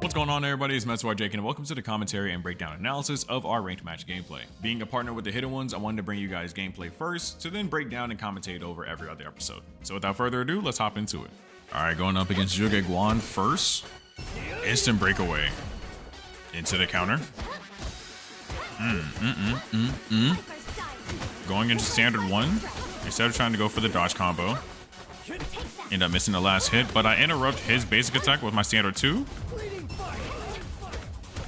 What's going on, everybody? It's Jake, and welcome to the commentary and breakdown analysis of our ranked match gameplay. Being a partner with the Hidden Ones, I wanted to bring you guys gameplay first, to then break down and commentate over every other episode. So without further ado, let's hop into it. Alright, going up against Juge Guan first. Instant breakaway. Into the counter. Going into standard one. Instead of trying to go for the dodge combo. End up missing the last hit, but I interrupt his basic attack with my standard 2.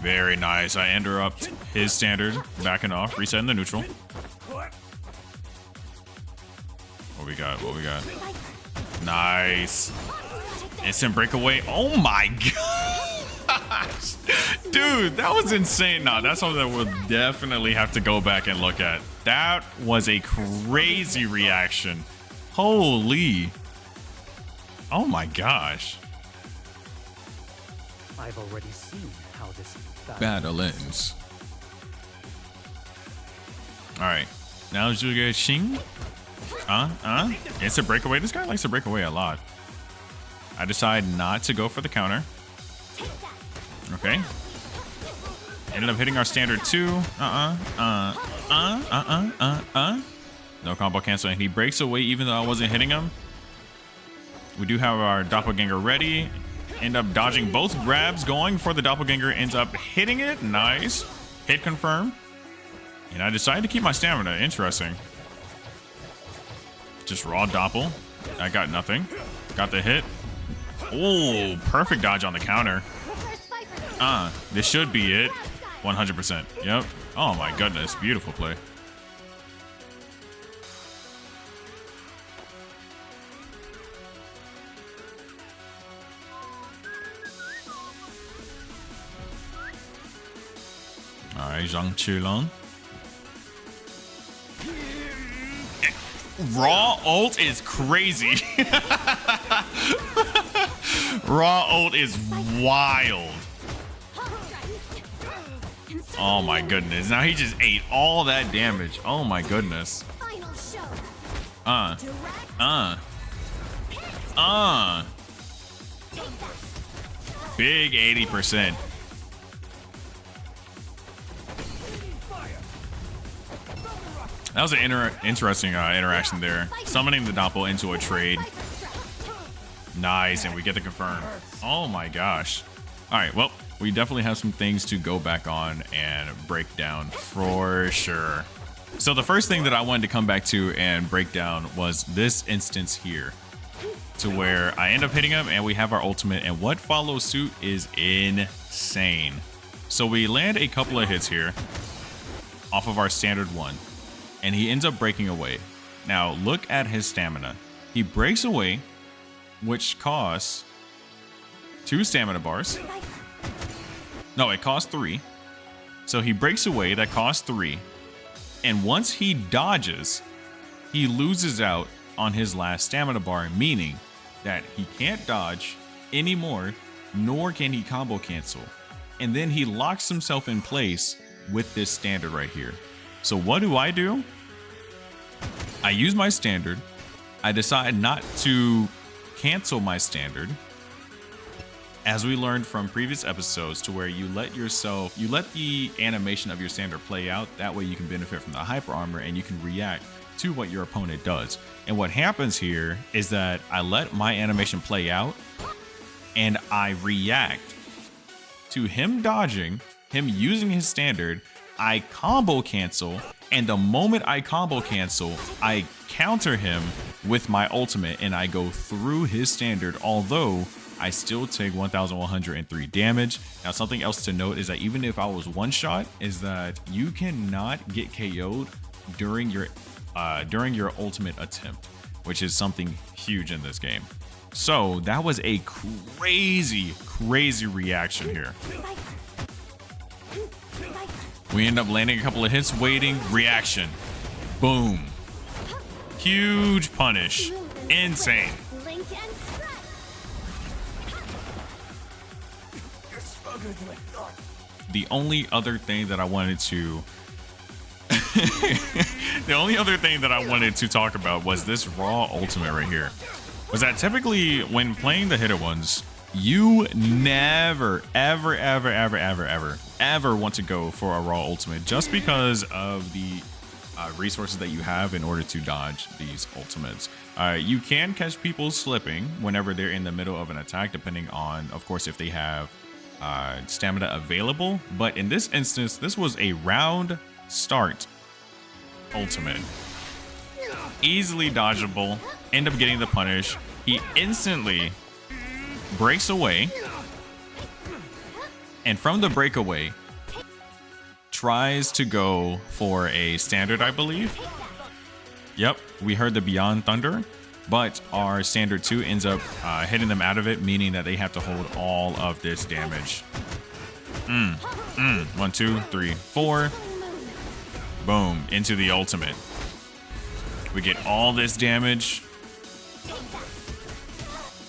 Very nice. I interrupt his standard, backing off, resetting the neutral. What we got? What we got? Nice. Instant breakaway. Oh my gosh. Dude, that was insane. Nah, that's something that we'll definitely have to go back and look at. That was a crazy reaction. Holy. Oh my gosh. I've already seen how this battle ends. Alright. Now Juge Xing. It's a breakaway. This guy likes to break away a lot. I decide not to go for the counter. Okay. Ended up hitting our standard 2. No combo cancel, and he breaks away even though I wasn't hitting him. We do have our doppelganger ready. End up dodging both grabs, going for the doppelganger, ends up hitting it. Nice. Hit confirm. And I decided to keep my stamina. Interesting. Just raw doppel. I got nothing. Got the hit. Oh, perfect dodge on the counter. This should be it. 100%. Yep. Oh my goodness. Beautiful play. Alright, Zhang Qilong. Raw ult is crazy. Raw ult is wild. Oh my goodness. Now he just ate all that damage. Oh my goodness. Big 80%. That was an interesting interaction there. Summoning the doppel into a trade. Nice, and we get the confirm. Oh my gosh. All right, well, we definitely have some things to go back on and break down for sure. So the first thing that I wanted to come back to and break down was this instance here, to where I end up hitting him and we have our ultimate, and what follows suit is insane. So we land a couple of hits here off of our standard 1. And he ends up breaking away. Now, look at his stamina. He breaks away, which costs 2 stamina bars. No, it costs 3. So he breaks away, that costs 3. And once he dodges, he loses out on his last stamina bar, meaning that he can't dodge anymore, nor can he combo cancel. And then he locks himself in place with this standard right here. So what do? I use my standard. I decide not to cancel my standard, as we learned from previous episodes, to where you let the animation of your standard play out. That way you can benefit from the hyper armor and you can react to what your opponent does. And what happens here is that I let my animation play out and I react to him dodging, him using his standard. I combo cancel, and the moment I combo cancel, I counter him with my ultimate and I go through his standard, although I still take 1,103 damage. Now, something else to note is that even if I was one shot, is that you cannot get KO'd during your ultimate attempt, which is something huge in this game. So that was a crazy reaction here. We end up landing a couple of hits, waiting, reaction. Boom. Huge punish. Insane. The only other thing that I wanted to talk about was this raw ultimate right here. Was that typically when playing the Hidden Ones, You never, ever want to go for a raw ultimate just because of the resources that you have in order to dodge these ultimates. You can catch people slipping whenever they're in the middle of an attack, depending on, of course, if they have stamina available. But in this instance, this was a round start ultimate. Easily dodgeable, end up getting the punish. He instantly breaks away, and from the breakaway tries to go for a standard, I believe. Yep, we heard the Beyond Thunder, but our standard 2 ends up hitting them out of it, meaning that they have to hold all of this damage. 1, 2, 3, 4. Boom, into the ultimate. We get all this damage.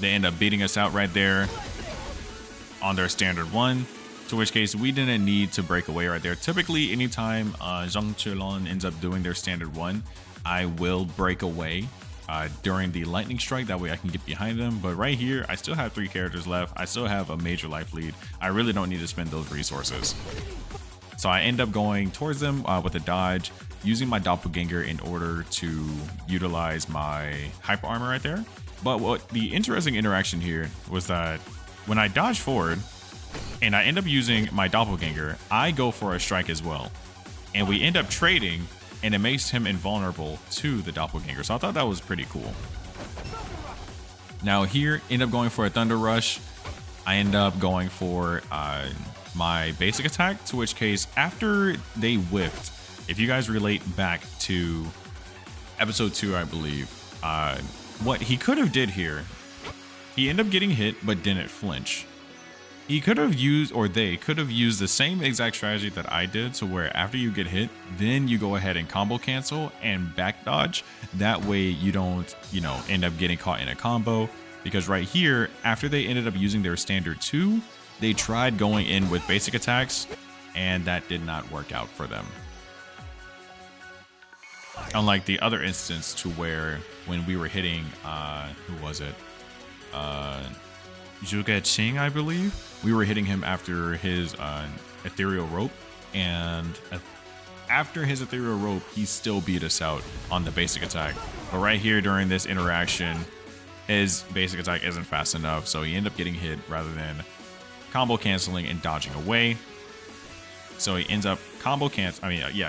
They end up beating us out right there on their standard 1, to which case we didn't need to break away right there. Typically, anytime Zhang Chulon ends up doing their standard 1, I will break away during the lightning strike. That way I can get behind them. But right here, I still have 3 characters left. I still have a major life lead. I really don't need to spend those resources. So I end up going towards them with a dodge, using my doppelganger in order to utilize my hyper armor right there. But what the interesting interaction here was that when I dodge forward and I end up using my doppelganger, I go for a strike as well. And we end up trading, and it makes him invulnerable to the doppelganger. So I thought that was pretty cool. Now here, end up going for a Thunder Rush. I end up going for my basic attack, to which case after they whiffed, if you guys relate back to episode 2, I believe, what he could have did here, he ended up getting hit but didn't flinch. He could have used, or they could have used the same exact strategy that I did, to where after you get hit, then you go ahead and combo cancel and back dodge. That way you don't, end up getting caught in a combo. Because right here, after they ended up using their standard 2, they tried going in with basic attacks, and that did not work out for them. Unlike the other instance to where when we were hitting, who was it? Zhuge Qing, I believe. We were hitting him after his ethereal rope, and after his ethereal rope, he still beat us out on the basic attack. But right here during this interaction, his basic attack isn't fast enough, so he ended up getting hit rather than combo canceling and dodging away. So he ends up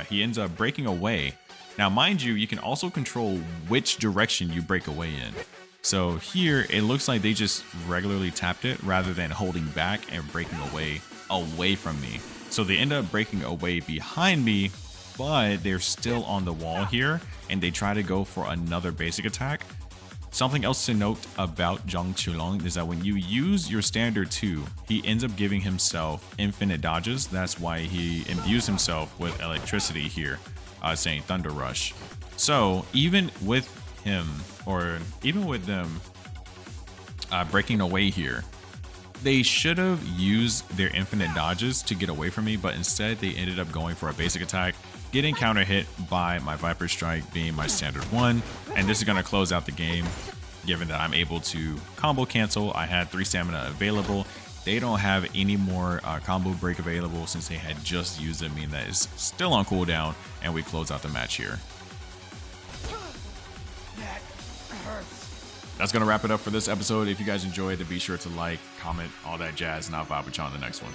he ends up breaking away. Now, mind you, you can also control which direction you break away in. So here, it looks like they just regularly tapped it rather than holding back and breaking away from me. So they end up breaking away behind me, but they're still on the wall here, and they try to go for another basic attack. Something else to note about Zhang Chulong is that when you use your standard 2, he ends up giving himself infinite dodges. That's why he imbues himself with electricity here, saying Thunder Rush. So even with him, or even with them breaking away here, they should have used their infinite dodges to get away from me, but instead they ended up going for a basic attack, getting counter hit by my Viper Strike being my standard 1, and this is going to close out the game given that I'm able to combo cancel. I had 3 stamina available. They don't have any more combo break available since they had just used it, meaning that it's still on cooldown, and we close out the match here. That's going to wrap it up for this episode. If you guys enjoyed it, be sure to like, comment, all that jazz, and I'll vibe with you on the next one.